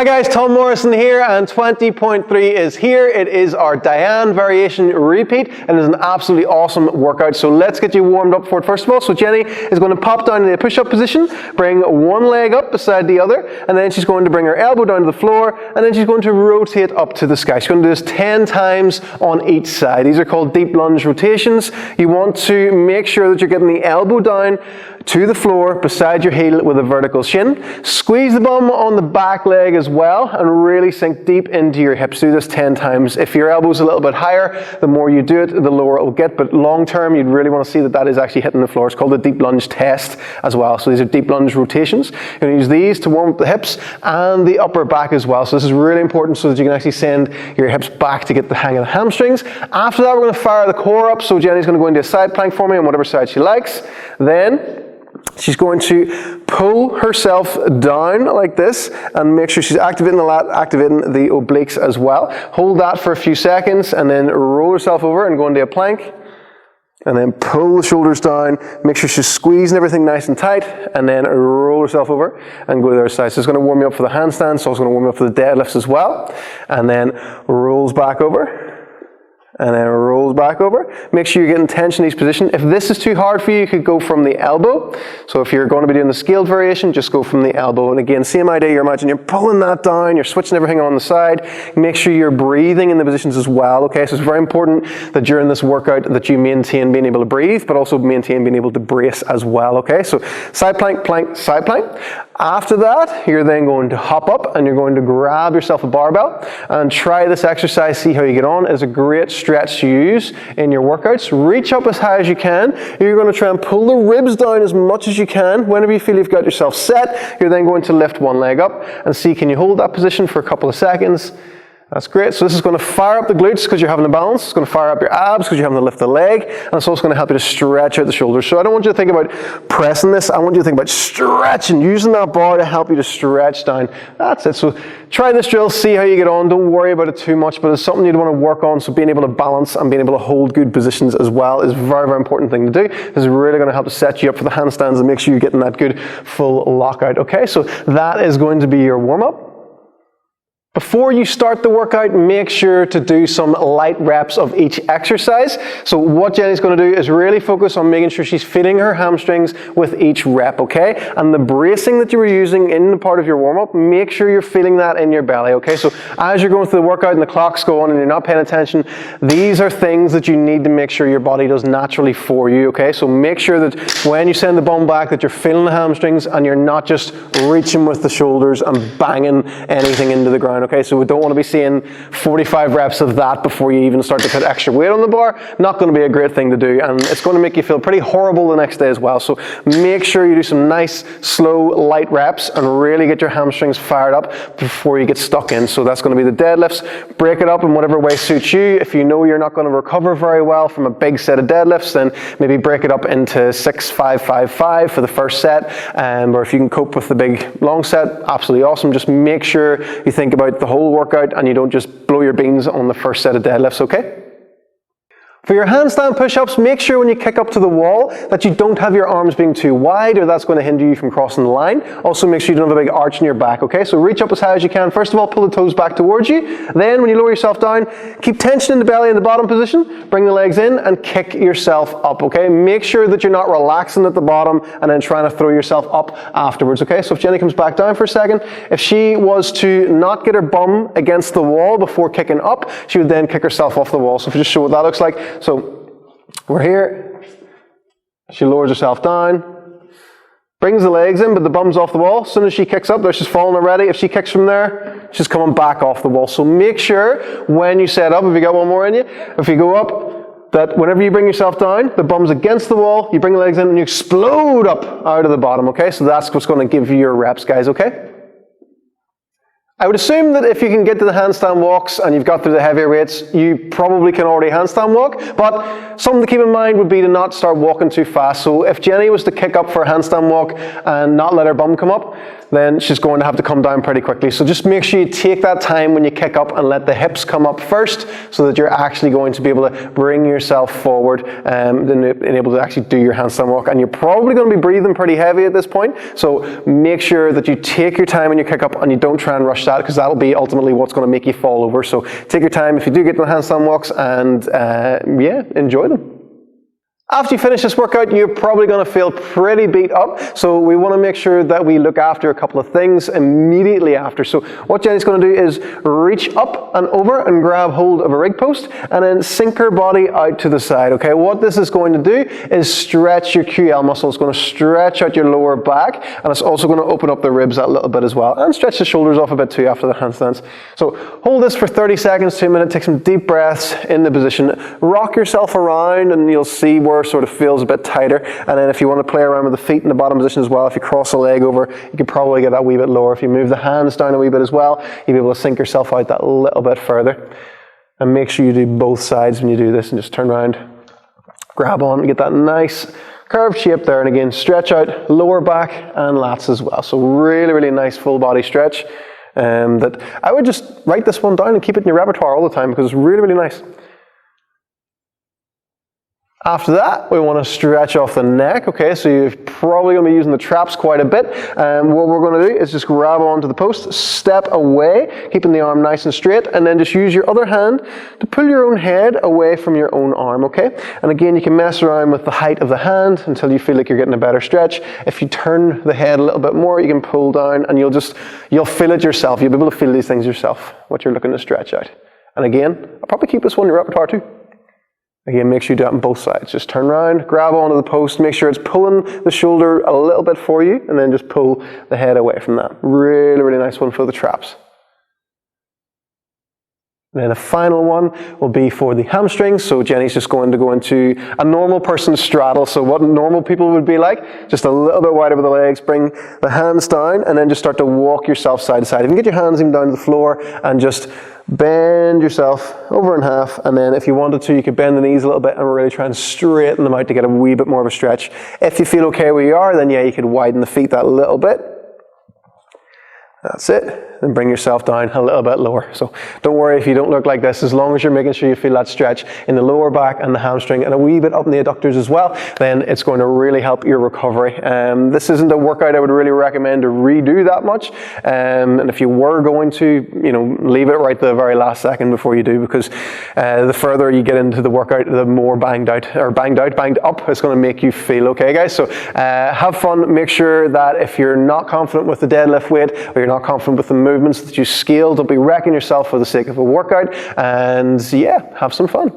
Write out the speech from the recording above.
Hi guys, Tom Morrison here, and 20.3 is here. It is our Diane variation repeat, and it is an absolutely awesome workout. So let's get you warmed up for it first of all. So Jenny is going to pop down in the push-up position, bring one leg up beside the other, and then she's going to bring her elbow down to the floor, and then she's going to rotate up to the sky. She's going to do this 10 times on each side. These are called deep lunge rotations. You want to make sure that you're getting the elbow down to the floor beside your heel with a vertical shin. Squeeze the bum on the back leg as well and really sink deep into your hips. Do this 10 times. If your elbow's a little bit higher, the more you do it, the lower it will get, but long term you'd really want to see that that is actually hitting the floor. It's called the deep lunge test as well. So these are deep lunge rotations. You're going to use these to warm up the hips and the upper back as well. So this is really important so that you can actually send your hips back to get the hang of the hamstrings. After that, we're going to fire the core up. So Jenny's going to go into a side plank for me on whatever side she likes. Then she's going to pull herself down like this and make sure she's activating the lat, activating the obliques as well. Hold that for a few seconds and then roll herself over and go into a plank. And then pull the shoulders down, make sure she's squeezing everything nice and tight, and then roll herself over and go to the other side. So it's going to warm you up for the handstands, so it's going to warm you up for the deadlifts as well. And then rolls back over. And then rolls back over. Make sure you're getting tension in each position. If this is too hard for you, you could go from the elbow. So if you're going to be doing the scaled variation, just go from the elbow. And again, same idea, you're imagining you're pulling that down, you're switching everything on the side. Make sure you're breathing in the positions as well, okay? So it's very important that during this workout that you maintain being able to breathe, but also maintain being able to brace as well, okay? So side plank, plank, side plank. After that, you're then going to hop up and you're going to grab yourself a barbell and try this exercise, see how you get on. It's a great stretch to use in your workouts. Reach up as high as you can. You're going to try and pull the ribs down as much as you can. Whenever you feel you've got yourself set, you're then going to lift one leg up and see, can you hold that position for a couple of seconds? That's great. So this is going to fire up the glutes because you're having a balance. It's going to fire up your abs because you're having to lift the leg. And it's also going to help you to stretch out the shoulders. So I don't want you to think about pressing this. I want you to think about stretching, using that bar to help you to stretch down. That's it. So try this drill, see how you get on. Don't worry about it too much, but it's something you'd want to work on. So being able to balance and being able to hold good positions as well is a very, very important thing to do. This is really going to help to set you up for the handstands and make sure you're getting that good full lockout. Okay, so that is going to be your warm-up. Before you start the workout, make sure to do some light reps of each exercise. So what Jenny's going to do is really focus on making sure she's feeling her hamstrings with each rep, okay? And the bracing that you were using in the part of your warm-up, make sure you're feeling that in your belly, okay? So as you're going through the workout and the clock's going and you're not paying attention, these are things that you need to make sure your body does naturally for you, okay? So make sure that when you send the bum back that you're feeling the hamstrings and you're not just reaching with the shoulders and banging anything into the ground. Okay, so we don't want to be seeing 45 reps of that before you even start to put extra weight on the bar. Not going to be a great thing to do, and it's going to make you feel pretty horrible the next day as well. So make sure you do some nice, slow, light reps and really get your hamstrings fired up before you get stuck in. So that's going to be the deadlifts. Break it up in whatever way suits you. If you know you're not going to recover very well from a big set of deadlifts, then maybe break it up into 6, 5, 5, 5 for the first set. Or if you can cope with the big long set, absolutely awesome. Just make sure you think about the whole workout and you don't just blow your beans on the first set of deadlifts, okay? For your handstand push-ups, make sure when you kick up to the wall that you don't have your arms being too wide, or that's going to hinder you from crossing the line. Also make sure you don't have a big arch in your back, okay? So reach up as high as you can. First of all, pull the toes back towards you. Then when you lower yourself down, keep tension in the belly in the bottom position. Bring the legs in and kick yourself up, okay? Make sure that you're not relaxing at the bottom and then trying to throw yourself up afterwards, okay? So if Jenny comes back down for a second, if she was to not get her bum against the wall before kicking up, she would then kick herself off the wall. So if you just show what that looks like. So we're here, she lowers herself down, brings the legs in, but the bum's off the wall. As soon as she kicks up, there she's falling already. If she kicks from there, she's coming back off the wall. So make sure when you set up, if you got one more in you, if you go up, that whenever you bring yourself down, the bum's against the wall, you bring the legs in and you explode up out of the bottom, okay? So that's what's going to give you your reps, guys, okay? I would assume that if you can get to the handstand walks and you've got through the heavier weights, you probably can already handstand walk, but something to keep in mind would be to not start walking too fast. So if Jenny was to kick up for a handstand walk and not let her bum come up, then she's going to have to come down pretty quickly. So just make sure you take that time when you kick up and let the hips come up first, so that you're actually going to be able to bring yourself forward and able to actually do your handstand walk. And you're probably going to be breathing pretty heavy at this point, so make sure that you take your time when you kick up and you don't try and rush that, because that'll be ultimately what's going to make you fall over. So take your time if you do get to the handstand walks, and yeah, enjoy them. After you finish this workout, you're probably going to feel pretty beat up, so we want to make sure that we look after a couple of things immediately after. So what Jenny's going to do is reach up and over and grab hold of a rig post, and then sink her body out to the side. Okay, what this is going to do is stretch your QL muscle. It's going to stretch out your lower back, and it's also going to open up the ribs a little bit as well, and stretch the shoulders off a bit too after the handstands. So hold this for 30 seconds to a minute. Take some deep breaths in the position. Rock yourself around, and you'll see where sort of feels a bit tighter. And then if you want to play around with the feet in the bottom position as well, if you cross the leg over, you could probably get that wee bit lower. If you move the hands down a wee bit as well, you'll be able to sink yourself out that little bit further. And make sure you do both sides when you do this, and just turn around, grab on, and get that nice curved shape there. And again, stretch out lower back and lats as well. So really, really nice full body stretch. That I would just write this one down and keep it in your repertoire all the time, because it's really, really nice. After that, we want to stretch off the neck. Okay, so you're probably going to be using the traps quite a bit. What we're going to do is just grab onto the post, step away, keeping the arm nice and straight, and then just use your other hand to pull your own head away from your own arm, okay? And again, you can mess around with the height of the hand until you feel like you're getting a better stretch. If you turn the head a little bit more, you can pull down, and you'll feel it yourself. You'll be able to feel these things yourself, what you're looking to stretch out. And again, I'll probably keep this one in your repertoire too. Again, make sure you do that on both sides. Just turn around, grab onto the post, make sure it's pulling the shoulder a little bit for you, and then just pull the head away from that. Really, really nice one for the traps. And then the final one will be for the hamstrings. So Jenny's just going to go into a normal person's straddle. So what normal people would be like, just a little bit wide over the legs, bring the hands down, and then just start to walk yourself side to side. You can get your hands even down to the floor and just bend yourself over in half. And then if you wanted to, you could bend the knees a little bit and really try and straighten them out to get a wee bit more of a stretch. If you feel okay where you are, then yeah, you could widen the feet that little bit. That's it. Then bring yourself down a little bit lower. So don't worry if you don't look like this, as long as you're making sure you feel that stretch in the lower back and the hamstring and a wee bit up in the adductors as well, then it's going to really help your recovery. This isn't a workout I would really recommend to redo that much. And if you were going to, leave it right the very last second before you do, because the further you get into the workout, the more banged up it's going to make you feel. Okay, guys? So have fun. Make sure that if you're not confident with the deadlift weight, or you're not confident with the movements that you scale, don't be wrecking yourself for the sake of a workout, and yeah, have some fun.